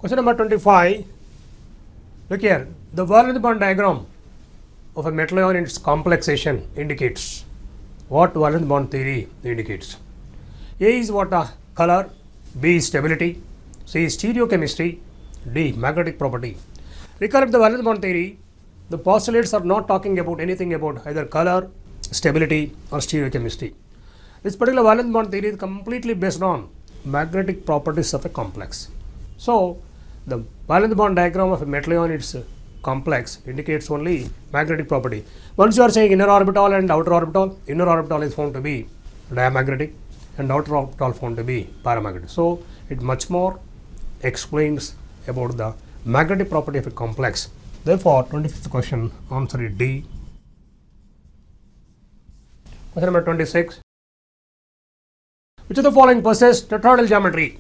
Question number 25. Look here. The valence bond diagram of a metal ion in its complexation indicates what valence bond theory indicates. A is what color, B is stability, C is stereochemistry, D magnetic property. Recollect the valence bond theory. The postulates are not talking about anything about either color, stability or stereochemistry. This particular valence bond theory is completely based on magnetic properties of a complex. So, the valence bond diagram of a metal ion its complex indicates only magnetic property. Once you are saying inner orbital and outer orbital, inner orbital is found to be diamagnetic and outer orbital found to be paramagnetic. So, it much more explains about the magnetic property of a complex. Therefore, 25th question, answer is D. Question number 26. Which of the following possess tetrahedral geometry?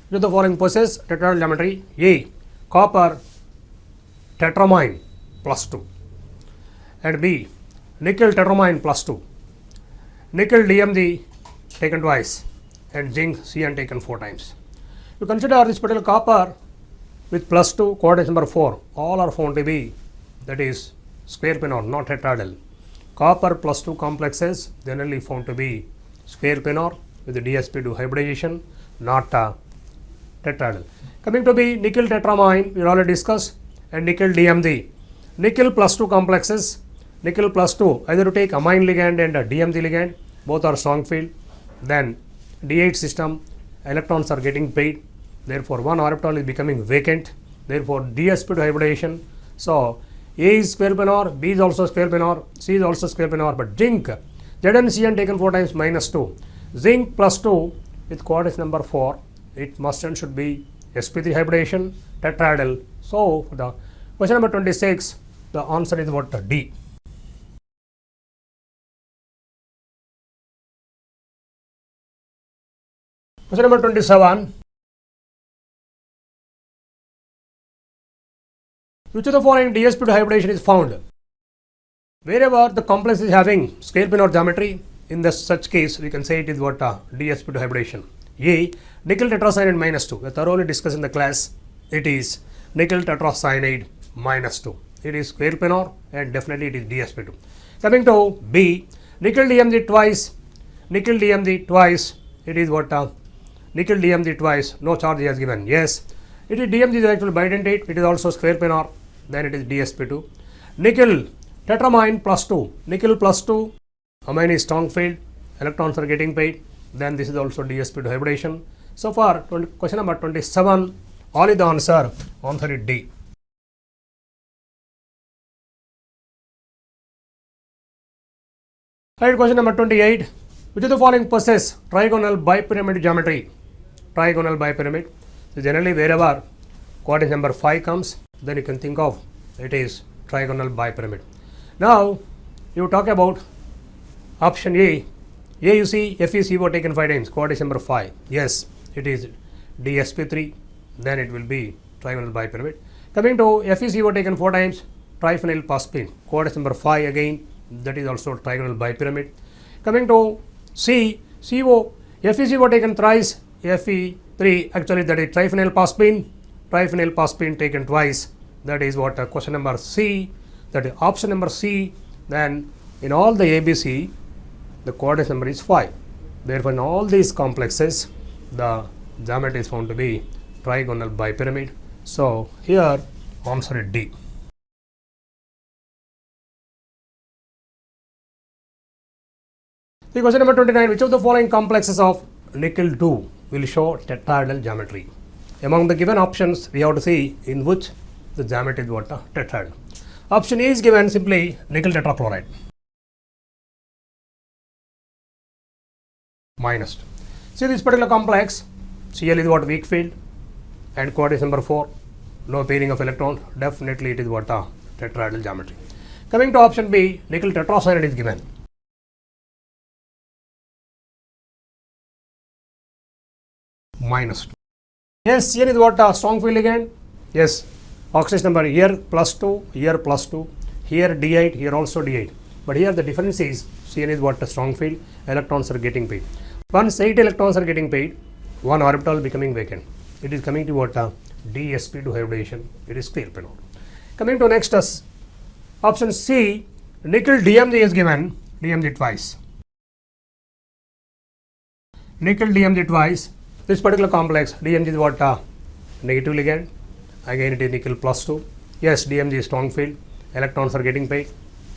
Which of the following possess tetrahedral geometry? A. Copper tetramine plus 2 and B. Nickel tetramine plus 2. Nickel DMZ taken twice and zinc CN taken 4 times. You consider this particular copper with plus 2 coordinate number 4, all are found to be, that is square planar, not tetrahedral. Copper plus 2 complexes generally found to be square planar with the dsp2 hybridization, not tetrahedral. Coming to be nickel tetramine, we already discussed, and nickel DMZ. Nickel plus 2 complexes, nickel plus 2, either to take amine ligand and a DMZ ligand, both are strong field. Then D8 system, electrons are getting paid. Therefore, one orbital is becoming vacant. Therefore, dsp2 hybridization. So, A is square planar, B is also square planar, C is also square planar, but zinc, Zn Cn taken 4 times minus 2. Zinc plus 2 with coordinate number 4, it must and should be sp3 hybridization, tetrahedral. So, for the question number 26, the answer is what? D. Question number 27. Which of the following dsp2 hybridization is found? Wherever the complex is having square planar geometry, in such case we can say it is what? dsp2 hybridization. A. Nickel tetracyanide minus 2. We thoroughly discussed in the class. It is nickel tetracyanide minus 2. It is square planar and definitely it is dsp2. Coming to B. Nickel DMZ twice. Nickel DMZ twice. It is what? Nickel DMZ twice. No charge is given. Yes. It is DMZ is actually bidentate. It is also square planar. Then it is dsp2. Nickel tetramine plus 2. Nickel plus 2. Amine is strong field. Electrons are getting paid. Then this is also dsp2 hybridization. So far, question number 27, all is the answer. Answer is D. Right, question number 28. Which of the following possess trigonal bipyramid geometry? Trigonal bipyramid. So generally, wherever coordinate number 5 comes, then you can think of it is trigonal bipyramid. Now, you talk about option A. A, you see FeCO taken 5 times, coordinate number 5. Yes, it is dsp3, then it will be trigonal bipyramid. Coming to FeCO taken 4 times, triphenyl phosphine, coordinate number 5 again, that is also trigonal bipyramid. Coming to C, CO, FeCO taken thrice, Fe3, actually that is triphenyl phosphine taken twice, that is what question number C, that is option number C. Then in all the ABC, the coordinate number is 5. Therefore, in all these complexes, the geometry is found to be trigonal bipyramid. So, here answer is D. The question number 29. Which of the following complexes of nickel 2 will show tetrahedral geometry? Among the given options, we have to see in which the geometry is what? Tetrahedral. Option A is given simply nickel tetrachloride. Minus. See this particular complex, Cl is what? Weak field and coordinate number 4, no pairing of electrons, definitely it is what? Tetrahedral geometry. Coming to option B, nickel tetracyanide is given. Minus 2. Yes, Cn is what? Strong field ligand. Yes, oxidation number here plus 2, here plus 2, here D8, here also D8. But here the difference is Cn is what? Strong field, electrons are getting paid. Once 8 electrons are getting paid, one orbital becoming vacant. It is coming to what? dsp2 hybridization, it is clear penal. Coming to next option C, nickel DMG is given, DMG twice. Nickel DMG twice. This particular complex, DMG is what? Negative ligand. Again it is nickel plus 2. Yes, DMG is strong field. Electrons are getting paid.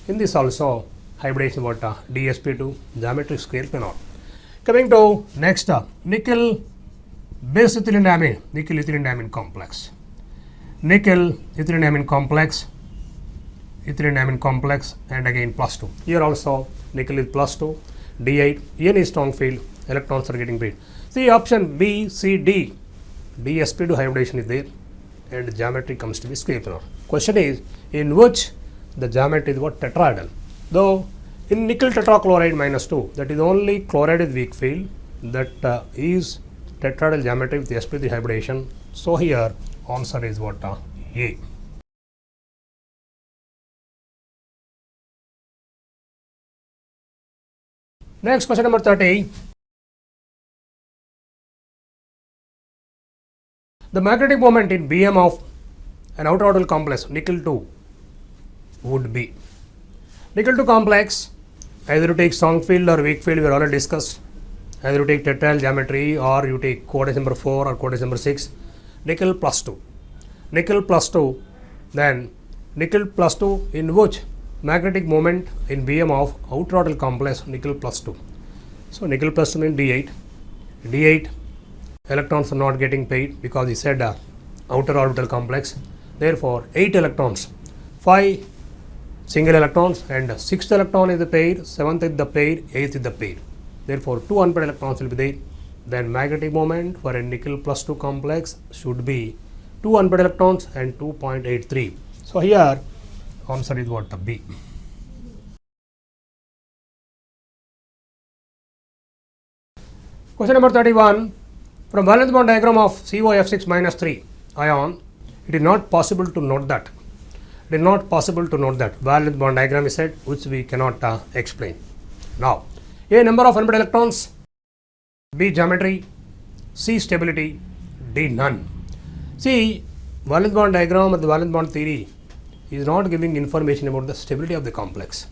In this also, hybridization what? dsp2, geometry square penal. Coming to next, nickel base ethylenediamine, nickel ethylenediamine complex. Nickel ethylenediamine complex, and again plus 2. Here also nickel is plus 2, D8, N is strong field, electrons are getting paid. See option B, C, D, dsp2 hybridization is there and geometry comes to be square penal. Question is, in which the geometry is what? Tetrahedral. Though in nickel tetrachloride minus 2, that is only chloride is weak field, that is tetrahedral geometry with sp3 hybridization. So here answer is what? A. Next question number 30. The magnetic moment in BM of an outer orbital complex nickel 2 would be. Nickel 2 complex, either you take strong field or weak field, we already discussed. Either you take tetrahedral geometry or you take coordinate number 4 or coordinate number 6. Nickel plus 2. Nickel plus 2, then nickel plus 2 in which magnetic moment in BM of outer orbital complex nickel plus 2. So nickel plus 2 means D8. D8, electrons are not getting paid because he said outer orbital complex. Therefore 8 electrons, 5 single electrons and 6th electron is the pair, 7th is the pair, 8th is the pair. Therefore 2 unpaired electrons will be there. Then magnetic moment for a nickel plus 2 complex should be 2 unpaired electrons and 2.83. So here answer is what? B. Question number 31. From valence bond diagram of COF6 minus 3 ion, it is not possible to note that. It is not possible to note that. Valence bond diagram is said, which we cannot explain. Now, A, number of unpaired electrons, B, geometry, C, stability, D, none. See, valence bond diagram of the valence bond theory is not giving information about the stability of the complex.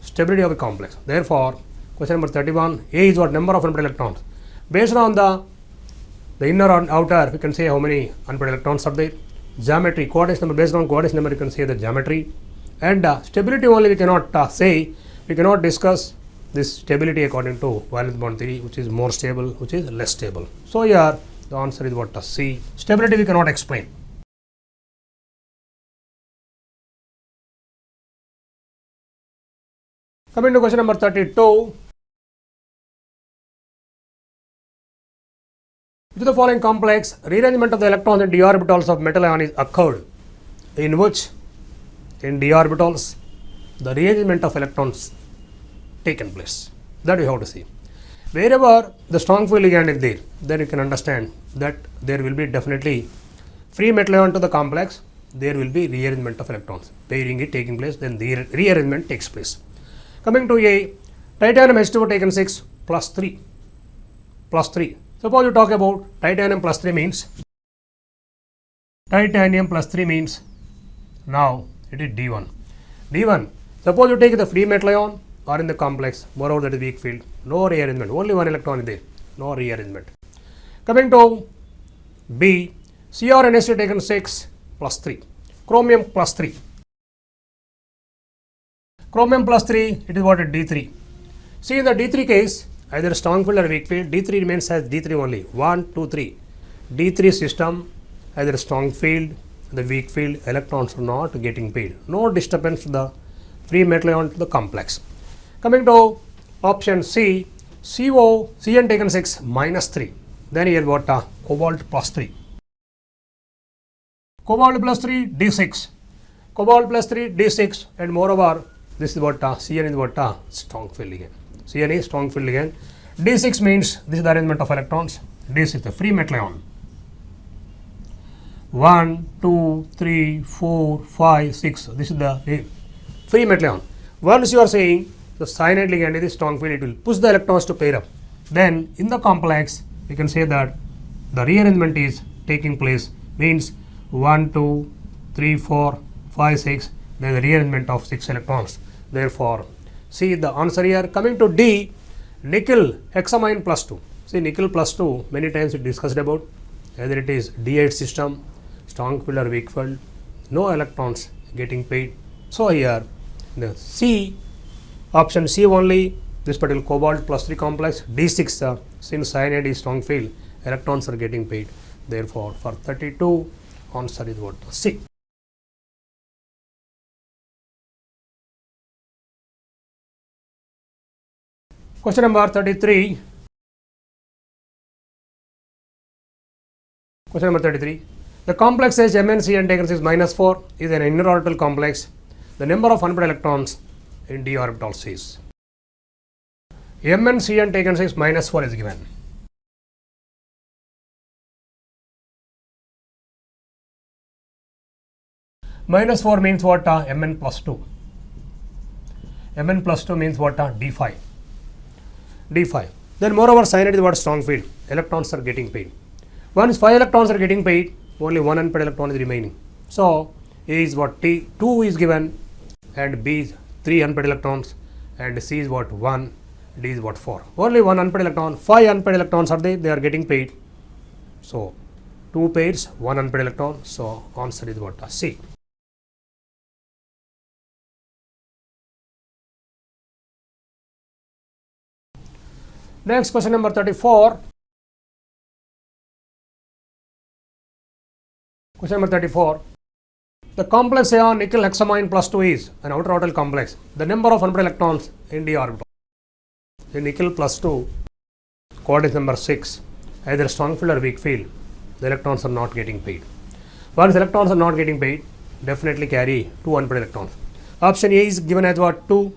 Stability of the complex. Therefore, question number 31, A is what? Number of unpaired electrons. Based on the inner and outer, we can say how many unpaired electrons are there. Geometry, coordinate number, based on coordinate number, you can say the geometry. And stability only we cannot say, we cannot discuss this stability according to valence bond theory, which is more stable, which is less stable. So here the answer is what? C. Stability we cannot explain. Coming to question number 32. To the following complex, rearrangement of the electrons in d orbitals of metal ion is occurred, in which in d orbitals the rearrangement of electrons taken place. That you have to see. Wherever the strong field ligand is there, then you can understand that there will be definitely free metal ion to the complex, there will be rearrangement of electrons. Pairing is taking place, then the rearrangement takes place. Coming to A, titanium H2O taken 6 plus 3. Plus 3. Suppose you talk about titanium plus 3 means, now it is D1. D1, suppose you take the free metal ion or in the complex, moreover that is weak field, no rearrangement, only one electron is there, no rearrangement. Coming to B, Cr and H2 taken 6 plus 3, chromium plus 3. Chromium plus 3, it is what? D3. See, in the D3 case, either strong field or weak field, D3 remains as D3 only. 1, 2, 3. D3 system, either strong field, the weak field, electrons are not getting paid. No disturbance to the free metal ion to the complex. Coming to option C, Cn taken 6 minus 3. Then here what? Cobalt plus 3. Cobalt plus 3, D6. Cobalt plus 3, D6. And moreover, this is what? Cn is what? Strong field ligand. Cn is strong field ligand. D6 means this is the arrangement of electrons. D6 the free metal ion. 1, 2, 3, 4, 5, 6. This is the free metal ion. Once you are saying the cyanide ligand is strong field, it will push the electrons to pair up. Then in the complex, we can say that the rearrangement is taking place means 1, 2, 3, 4, 5, 6. There is a rearrangement of 6 electrons. Therefore, see the answer here. Coming to D, nickel hexamine plus 2. See, nickel plus 2, many times we discussed about whether it is D8 system, strong field or weak field, no electrons getting paid. So, here the C, option C only, this particular cobalt plus 3 complex, D6, since cyanide is strong field, electrons are getting paid. Therefore, for 32, answer is what? C. Question number 33. Question number 33. The complex H MnCn taken is minus 4 is an inner orbital complex. The number of unpaired electrons in d orbital is MnCn taken is minus 4 is given. Minus 4 means what? Mn plus 2. Mn plus 2 means what? D5. D5. Then moreover, cyanide is what? Strong field. Electrons are getting paid. Once 5 electrons are getting paid, only 1 unpaired electron is remaining. So, A is what? T 2 is given, and B is 3 unpaired electrons, and C is what? 1, D is what? 4. Only 1 unpaired electron, 5 unpaired electrons are they are getting paid. So, 2 pairs, 1 unpaired electron. So, answer is what? C. Next, question number 34. Question number 34. The complex ion nickel hexamine plus 2 is an outer orbital complex. The number of unpaired electrons in d orbital. The nickel plus 2, coordinate number 6, either strong field or weak field, the electrons are not getting paid. Once electrons are not getting paid, definitely carry 2 unpaired electrons. Option A is given as what? 2.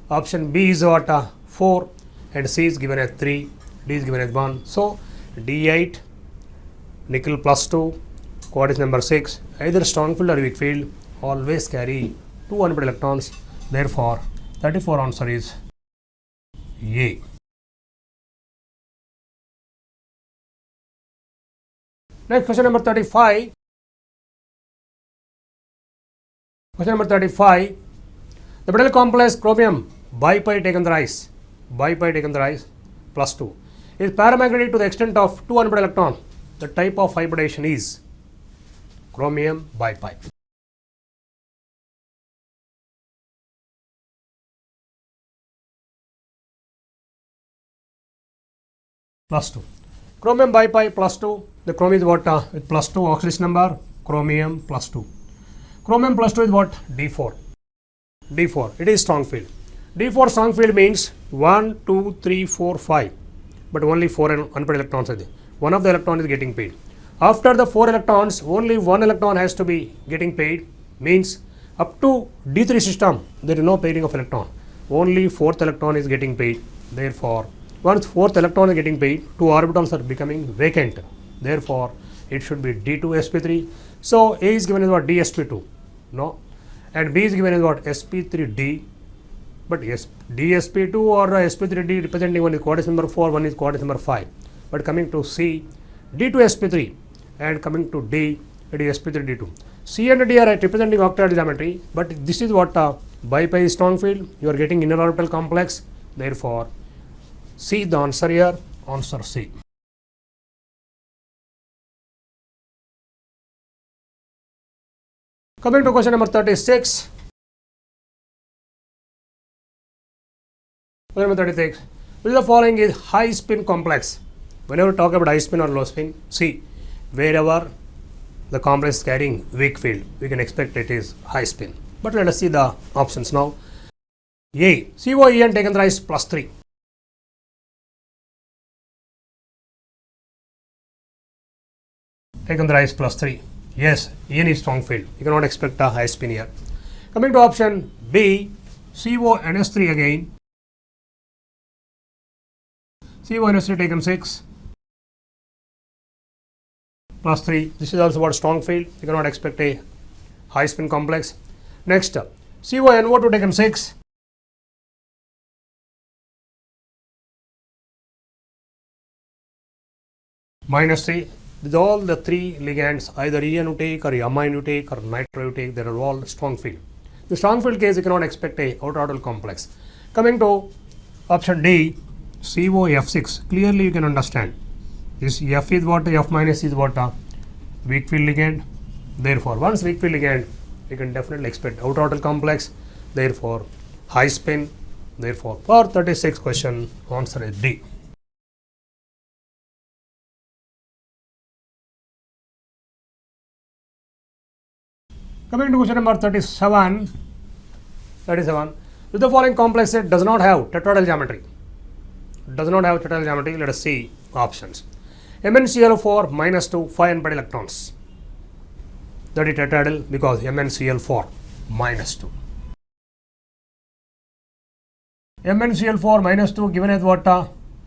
Option B is what? 4. And C is given as 3, D is given as 1. So, D8, nickel plus 2, coordinate number 6, either strong field or weak field, always carry 2 unpaired electrons. Therefore, 34 answer is A. Next, question number 35. Question number 35. The metal complex chromium bipi taken the rise. Bipi taken the rise plus 2 is paramagnetic to the extent of 2 unpaired electrons. The type of hybridization is chromium bipi. Plus 2. Chromium bipi plus 2. The chromium is what? With plus 2 oxidation number, chromium plus 2. Chromium plus 2 is what? D4. D4. It is strong field. D4 strong field means 1, 2, 3, 4, 5. But only 4 unpaired electrons are there. One of the electron is getting paid. After the 4 electrons, only 1 electron has to be getting paid. Means up to D3 system, there is no pairing of electron. Only 4th electron is getting paid. Therefore, once 4th electron is getting paid, 2 orbitals are becoming vacant. Therefore, it should be D2sp3. So, A is given as what? DsP2. No. And B is given as what? sp3d. But yes, DsP2 or sp3d representing one is coordinate number 4, one is coordinate number 5. But coming to C, D2sp3, and coming to D, it is sp3d2. C and D are representing octahedral geometry, but this is what bipi strong field. You are getting inner orbital complex. Therefore, C the answer here. Answer C. Coming to question number 36. Question number 36. Which of the following is high spin complex? Whenever we talk about high spin or low spin, see, wherever the complex is carrying weak field, we can expect it is high spin. But let us see the options now. A, COEN taken the rise plus 3. Taken the rise plus 3. Yes, En is strong field. You cannot expect a high spin here. Coming to option B, CONS3 again. CONS3 taken 6 plus 3. This is also what? Strong field. You cannot expect a high spin complex. Next, CONO2 taken 6 minus 3. with all the three ligands, either EN you take or amine you take or nitro you take, they are all strong field. The strong field case, you cannot expect a outer orbital complex. Coming to option D, COF6, clearly you can understand. This F is what? F minus is what? Weak field ligand. Therefore, once weak field ligand, you can definitely expect outer orbital complex. Therefore, high spin. Therefore, for 36 question, answer is D. Coming to question number 37, with the following complex set does not have tetrahedral geometry. Does not have tetrahedral geometry. Let us see options. MnCl4 minus 2 5 unpaired electrons. That is tetrahedral because MnCl4 minus 2. MnCl4 minus 2 given as what?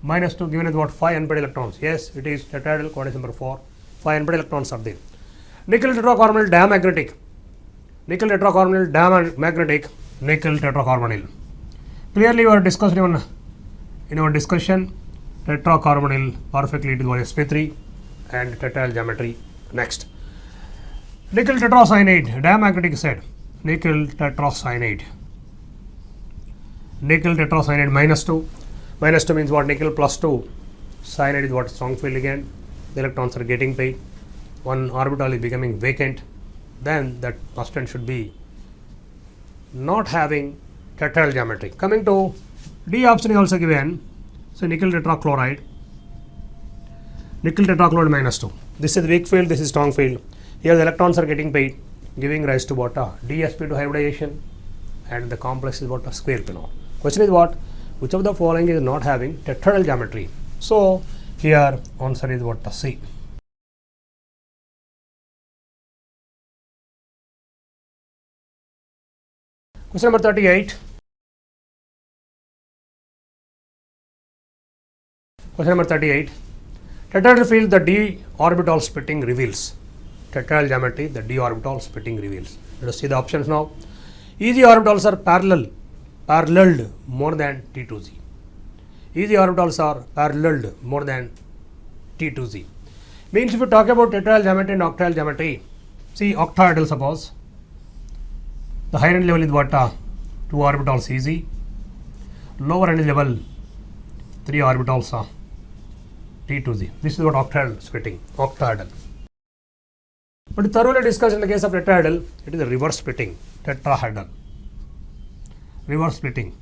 Minus 2 given as what? 5 unpaired electrons. Yes, it is tetrahedral. Coordinate number 4. 5 unpaired electrons are there. Nickel tetracarbonyl diamagnetic. Nickel tetracarbonyl diamagnetic. Nickel tetracarbonyl. Clearly, we are discussing in our discussion tetracarbonyl perfectly. It was sp3 and tetrahedral geometry. Next, nickel tetracyanide diamagnetic set. Nickel tetracyanide. Nickel tetracyanide minus 2. Minus 2 means what? Nickel plus 2. Cyanide is what? Strong field ligand. The electrons are getting paid. One orbital is becoming vacant. Then that aspirant should be not having tetrahedral geometry. Coming to D option is also given. So nickel tetrachloride. Nickel tetrachloride minus 2. This is weak field, this is strong field. Here the electrons are getting paid, giving rise to what? DsP2 hybridization, and the complex is what? Square pinol. Question is what? Which of the following is not having tetrahedral geometry? So here answer is what? C. Question number 38. Question number 38. Tetrahedral field, the d orbital splitting reveals. Tetrahedral geometry, the d orbital splitting reveals. Let us see the options now. EZ orbitals are paralleled more than T2Z. EZ orbitals are paralleled more than T2Z. Means if you talk about tetrahedral geometry and octahedral geometry, see octahedral suppose. The higher end level is what? 2 orbitals EZ. Lower end level 3 orbitals T2Z. This is what octahedral splitting. Octahedral. But thoroughly discussed in the case of tetrahedral, it is a reverse splitting. Tetrahedral. Reverse splitting.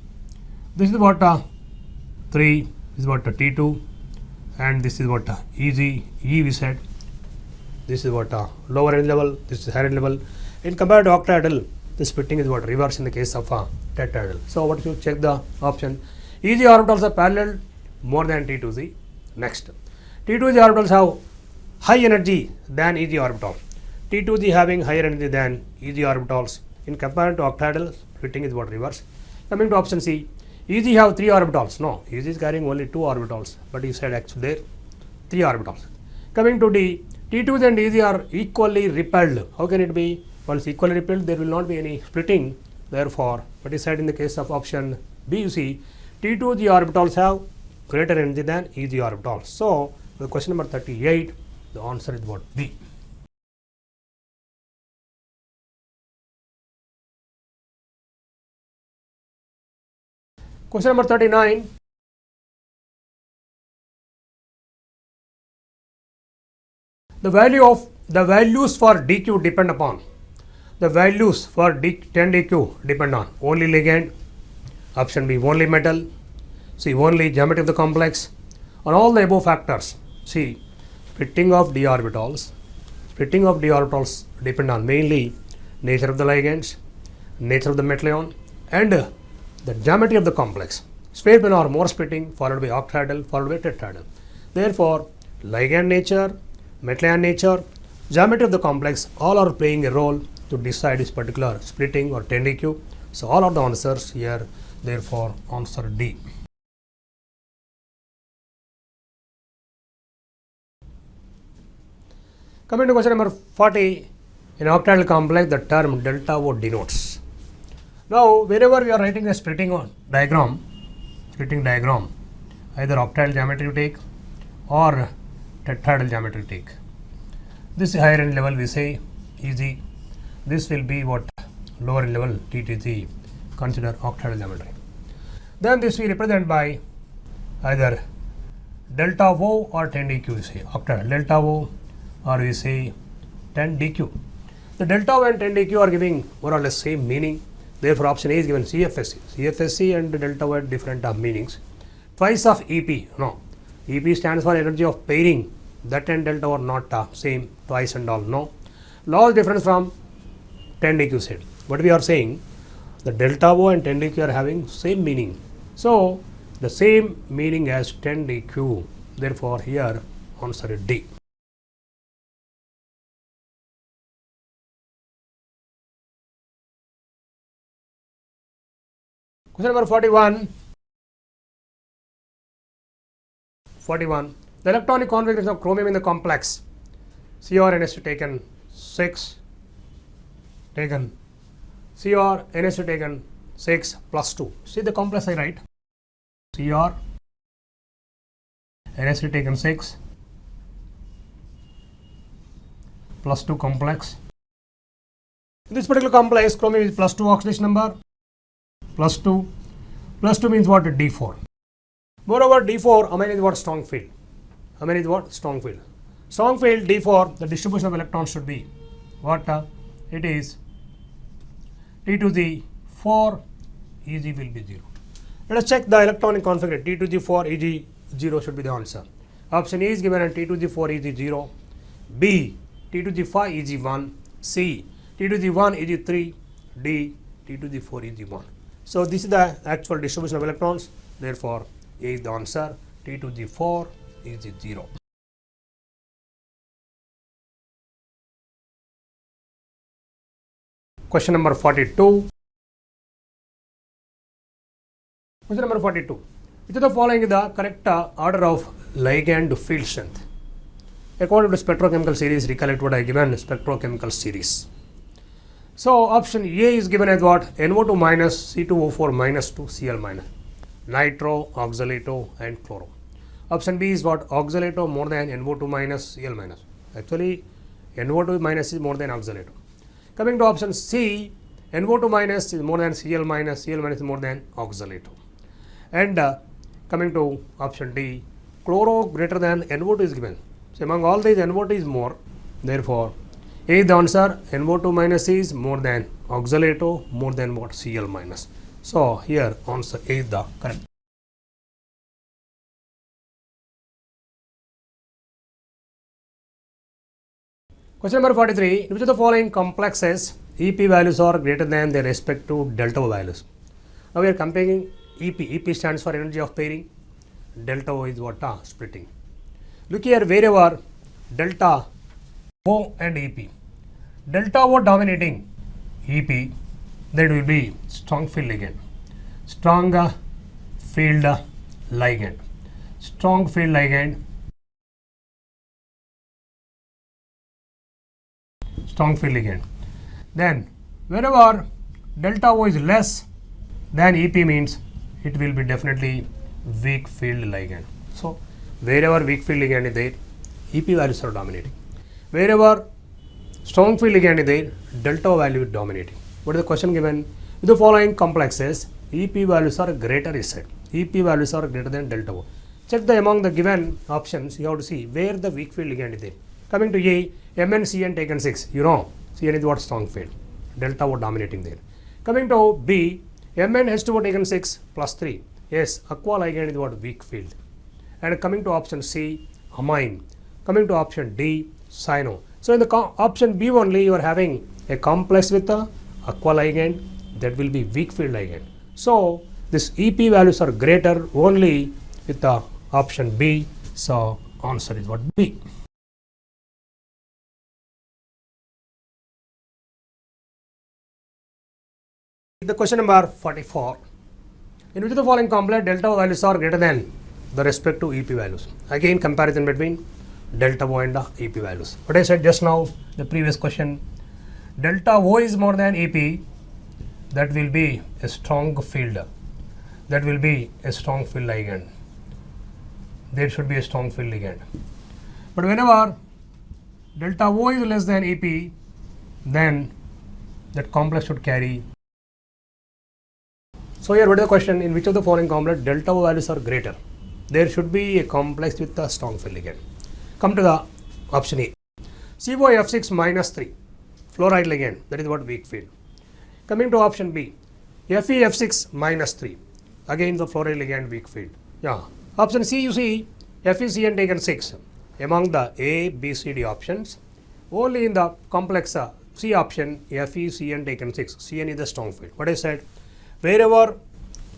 This is what 3, this is what T2, and this is what EZ, E we said. This is what lower end level, this is higher end level. In compared to octahedral, the splitting is what? Reverse in the case of tetrahedral. So what you check the option? EZ orbitals are parallel more than T2Z. Next, T2Z orbitals have high energy than EZ orbital. T2Z having higher energy than EZ orbitals. In comparison to octahedral, splitting is what? Reverse. Coming to option C, EZ have 3 orbitals. No, EZ is carrying only 2 orbitals, but you said actually there 3 orbitals. Coming to D, T2Z and EZ are equally repelled. How can it be? Once equally repelled, there will not be any splitting. Therefore, what is said in the case of option B, you see T2Z orbitals have greater energy than EZ orbitals. So, the question number 38, the answer is what? B. Question number 39. The values for DQ depend upon. The values for 10 DQ depend on only ligand, option B only metal, C only geometry of the complex, on all the above factors. C splitting of d orbitals. Splitting of d orbitals depend on mainly nature of the ligands, nature of the metal ion, and the geometry of the complex. Sphere plane or more splitting followed by octahedral followed by tetrahedral. Therefore, ligand nature, metal ion nature, geometry of the complex all are playing a role to decide this particular splitting or 10 DQ. So all of the answers here, therefore answer D. Coming to question number 40, in octahedral complex the term delta O denotes. Now whenever we are writing a splitting diagram, either octahedral geometry you take or tetrahedral geometry you take. This higher end level we say EG. This will be what? Lower end level TTG. Consider octahedral geometry. Then this we represent by either delta O or 10 dq, we say octahedral delta O, or we say 10 dq. The delta O and 10 dq are giving more or less same meaning. Therefore, option A is given CFSC. CFSC and delta O have different meanings. Twice of EP, no. EP stands for energy of pairing. That and delta are not same, twice and all, no. Large difference from 10 dq set. What we are saying, the delta O and 10 dq are having same meaning. So, the same meaning as 10 dq. Therefore, here answer is D. Question number 41. 41. The electronic configuration of chromium in the complex CrNs taken 6, taken CrNs taken 6 plus 2. See the complex I write. CrNs taken 6 plus 2 complex. In this particular complex, chromium is plus 2 oxidation number, plus 2. Plus 2 means what? D4. Moreover, D4, amine is what? Strong field. Amine is what? Strong field. Strong field D4, the distribution of electrons should be what? It is T to the 4, Eg will be 0. Let us check the electronic configuration. T to the 4, Eg 0 should be the answer. Option E is given and T to the 4, Eg 0. B, T to the 5, Eg 1. C, T to the 1, Eg 3. D, T to the 4, Eg 1. So, this is the actual distribution of electrons. Therefore, A is the answer. T to the 4 is 0. Question number 42. Question number 42. Which of the following is the correct order of ligand field strength? According to spectrochemical series, recollect what I given spectrochemical series. So, option A is given as what? NO2 minus, C2O4 minus 2, Cl minus. Nitro, oxalato and chloro. Option B is what? Oxalato more than NO2 minus, Cl minus. Actually, NO2 minus is more than oxalato. Coming to option C, NO2 minus is more than Cl minus is more than oxalato. And coming to option D, chloro greater than NO2 is given. So, among all these, NO2 is more. Therefore, A is the answer. NO2 minus is more than oxalato, more than what? Cl minus. So, here answer A is the correct. Question number 43. Which of the following complexes EP values are greater than their respective delta O values? Now, we are comparing EP. EP stands for energy of pairing. Delta O is what? Splitting. Look here, wherever delta O and EP. Delta O dominating EP, that will be strong field ligand. Strong field ligand. Strong field ligand. Strong field ligand. Then, wherever delta O is less than EP means it will be definitely weak field ligand. So, wherever weak field ligand is there, EP values are dominating. Wherever strong field ligand is there, delta O value is dominating. What is the question given? With the following complexes, EP values are greater is said. EP values are greater than delta O. Check the among the given options, you have to see where the weak field ligand is there. Coming to A, Mn Cn taken 6, you know, Cn is what? Strong field. Delta O dominating there. Coming to B, Mn H2O taken 6 plus 3. Yes, aqua ligand is what? Weak field. And coming to option C, amine. Coming to option D, cyano. So, in the option B only, you are having a complex with the aqua ligand, that will be weak field ligand. So, this EP values are greater only with the option B. So, answer is what? B. The question number 44. In which of the following complex delta O values are greater than the respective EP values? Again, comparison between delta O and the EP values. What I said just now, the previous question, delta O is more than EP, that will be a strong field. That will be a strong field ligand. There should be a strong field ligand. But whenever delta O is less than EP, then that complex should carry. So here what is the question? In which of the following complex delta O values are greater? There should be a complex with a strong field ligand. Come to the option A. COF6 minus 3, fluoride ligand, that is what weak field. Coming to option B, FeF6 minus 3, again the fluoride ligand weak field. Yeah. Option C, you see FeCN taken 6. Among the A, B, C, D options, only in the complex C option, FeCN taken 6. Cn is the strong field. What I said, wherever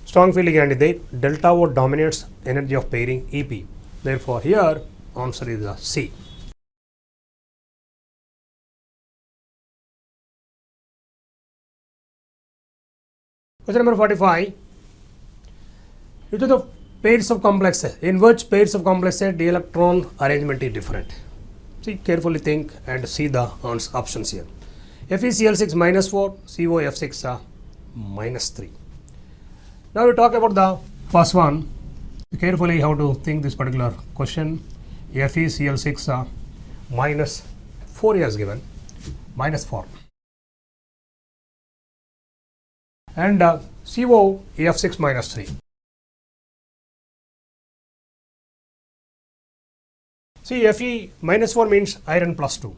strong field ligand is there, delta O dominates energy of pairing EP. Therefore, here answer is the C. Question number 45. Which of the pairs of complexes, in which pairs of complexes the electron arrangement is different? See, carefully think and see the options here. FeCl6 minus 4, COF6 minus 3. Now we talk about the first one. Carefully how to think this particular question. FeCl6 minus 4 is given, minus 4. And COF6 minus 3. See, Fe minus 4 means iron plus 2.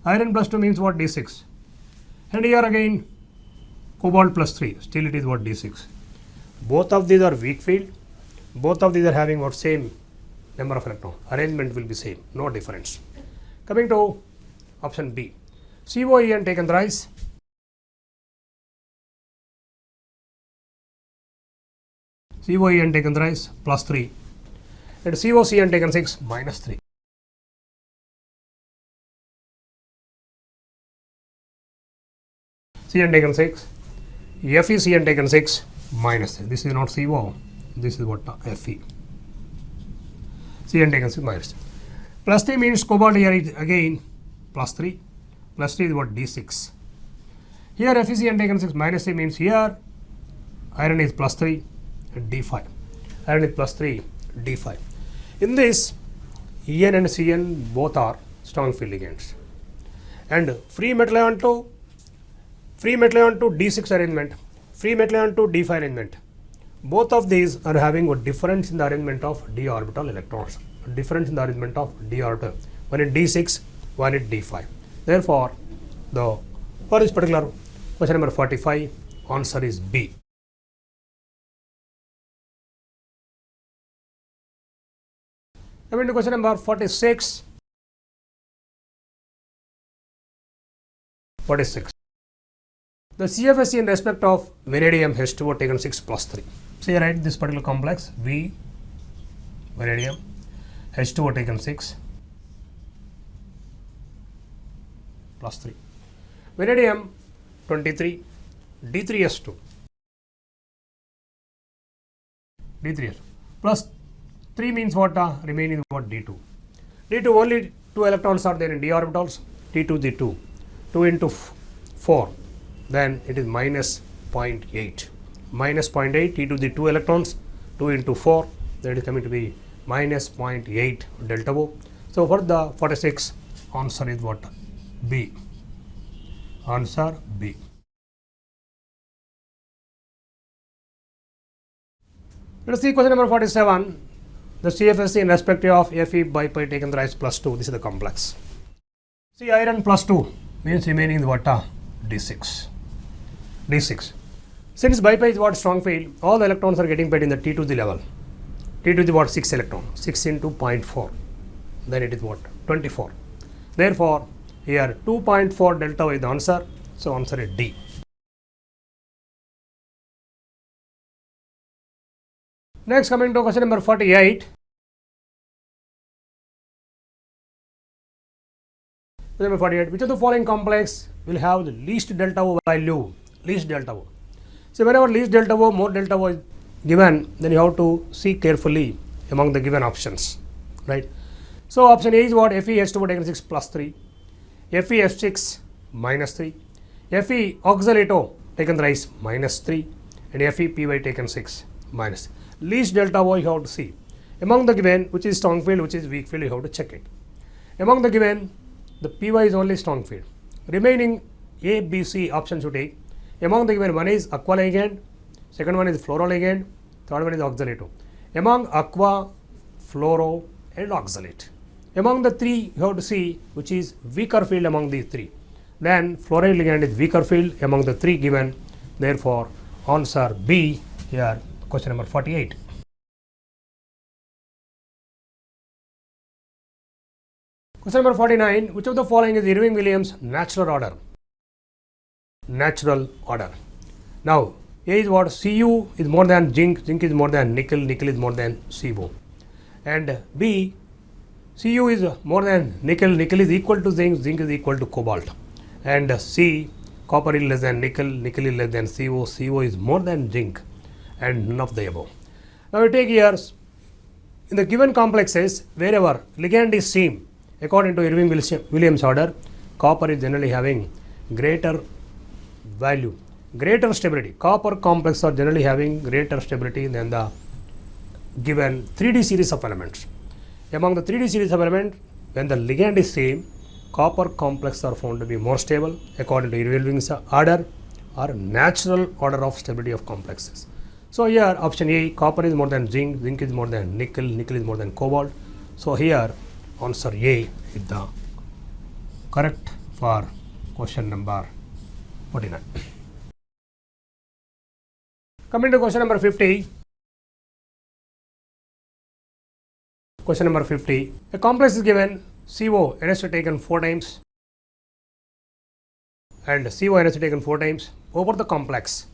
Iron plus 2 means what? D6. And here again cobalt plus 3. Still it is what? D6. Both of these are weak field. Both of these are having what? Same number of electrons. Arrangement will be same. No difference. Coming to option B. COEN taken thrice. COEN taken thrice plus 3 and COCN taken 6 minus 3. Cn taken 6, FeCN taken 6 minus 3. This is not CO, this is what? Fe. Cn taken 6 minus 3. Plus 3 means cobalt here is again plus 3. Plus 3 is what? D6. Here FeCN taken 6 minus 3 means here iron is plus 3. D5. Iron is plus 3, D5. In this, En and Cn both are strong field ligands. And free metal ion to D6 arrangement, free metal ion to D5 arrangement. Both of these are having a difference in the arrangement of d orbital electrons. Difference in the arrangement of d orbital. One is D6, one is D5. Therefore, for this particular question number 45, answer is B. Coming to question number 46. 46. The CFSE in respect of vanadium H2O taken 6 plus 3. So you write this particular complex V vanadium H2O taken 6 plus 3. Vanadium 23 D3S2 D3S2 plus 3 means what? Remaining what? D2. D2 only 2 electrons are there in d orbitals. T2 the 2. 2 into 4. Then it is minus 0.8. Minus 0.8 T to the 2 electrons. 2 into 4. That is coming to be minus 0.8 delta O. So for the 46, answer is what? B. Answer B. Let us see question number 47. The CFSE in respect of Fe by pi taken thrice plus 2. This is the complex. See, iron plus 2 means remaining the what? D6. D6. Since by pi is what? Strong field, all the electrons are getting paired in the T to the level. T to the what? 6 electron. 6 into 0.4. Then it is what? 24. Therefore, here 2.4 delta is the answer. So answer is D. Next, coming to question number 48. Question number 48. Which of the following complex will have the least delta O value? Least delta O. So whenever least delta O, more delta O is given, then you have to see carefully among the given options, right? So option A is what? FeH2O taken 6 plus 3, FeF6 minus 3, Fe oxalato taken thrice minus 3, and FePy taken 6 minus. Least delta O you have to see. Among the given, which is strong field, which is weak field, you have to check it. Among the given, the PY is only strong field. Remaining A, B, C options you take. Among the given, one is aqua ligand, second one is fluoro ligand, third one is oxalate. Among aqua, fluoro and oxalate, among the three you have to see which is weaker field among these three. Then fluoride ligand is weaker field among the three given. Therefore, answer B here, question number 48. Question number 49. Which of the following is Irving Williams' natural order? Natural order. Now, A is what? Cu is more than zinc, zinc is more than nickel, nickel is more than CO. And B, Cu is more than nickel, nickel is equal to zinc, zinc is equal to cobalt. And C, copper is less than nickel, nickel is less than CO, CO is more than zinc, and none of the above. Now we take here, in the given complexes, wherever ligand is same, according to Irving Williams order, copper is generally having greater value, greater stability. Copper complexes are generally having greater stability than the given 3D series of elements. Among the 3D series of elements, when the ligand is same, copper complexes are found to be more stable according to Irving's order or natural order of stability of complexes. So here option A, copper is more than zinc, zinc is more than nickel, nickel is more than cobalt. So here answer A is the correct for question number 49. Coming to question number 50. Question number 50. A complex is given CO NH taken 4 times and CO NH taken 4 times over the complex.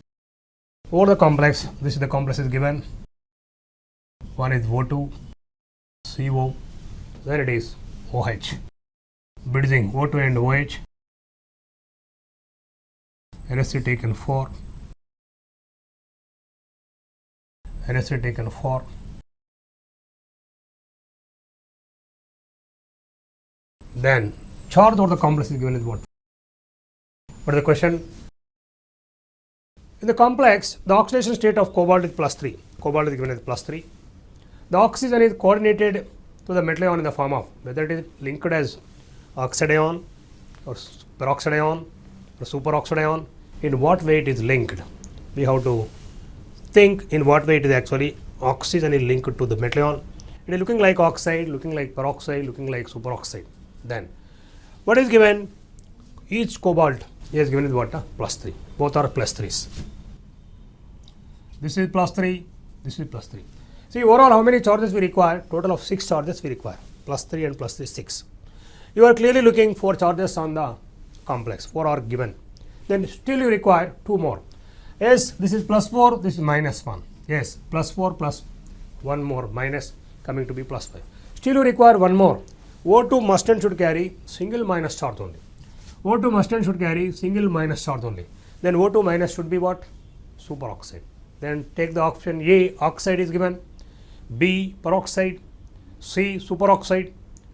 Over the complex, this is the complex is given. One is O2, CO, then it is OH. Bridging O2 and OH. NH taken 4. NH taken 4. Then charge over the complex is given as what? What is the question? In the complex, the oxidation state of cobalt is +3. Cobalt is given as +3. The oxygen is coordinated to the metal ion in the form of whether it is linked as oxide ion or peroxide ion or superoxide ion. In what way it is linked? We have to think in what way it is actually oxygen is linked to the metal ion. It is looking like oxide, looking like peroxide, looking like superoxide. Then what is given? Each cobalt is given as what? +3. Both are +3s. This is +3, this is +3. See, overall how many charges we require? Total of 6 charges we require. +3 and +3, 6. You are clearly looking 4 charges on the complex. 4 are given. Then still you require 2 more. Yes, this is +4, this is -1. Yes, +4 plus 1 more minus coming to be +5. Still you require 1 more. O2 must and should carry single minus charge only. O2 must and should carry single minus charge only. Then O2 minus should be what? Superoxide. Then take the option A, oxide is given, B, peroxide, C, superoxide,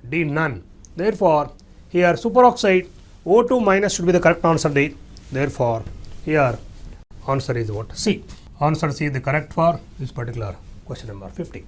D, none. Therefore, here superoxide, O2 minus should be the correct answer. Therefore, here answer is what? C. Answer C is the correct for this particular question number 50.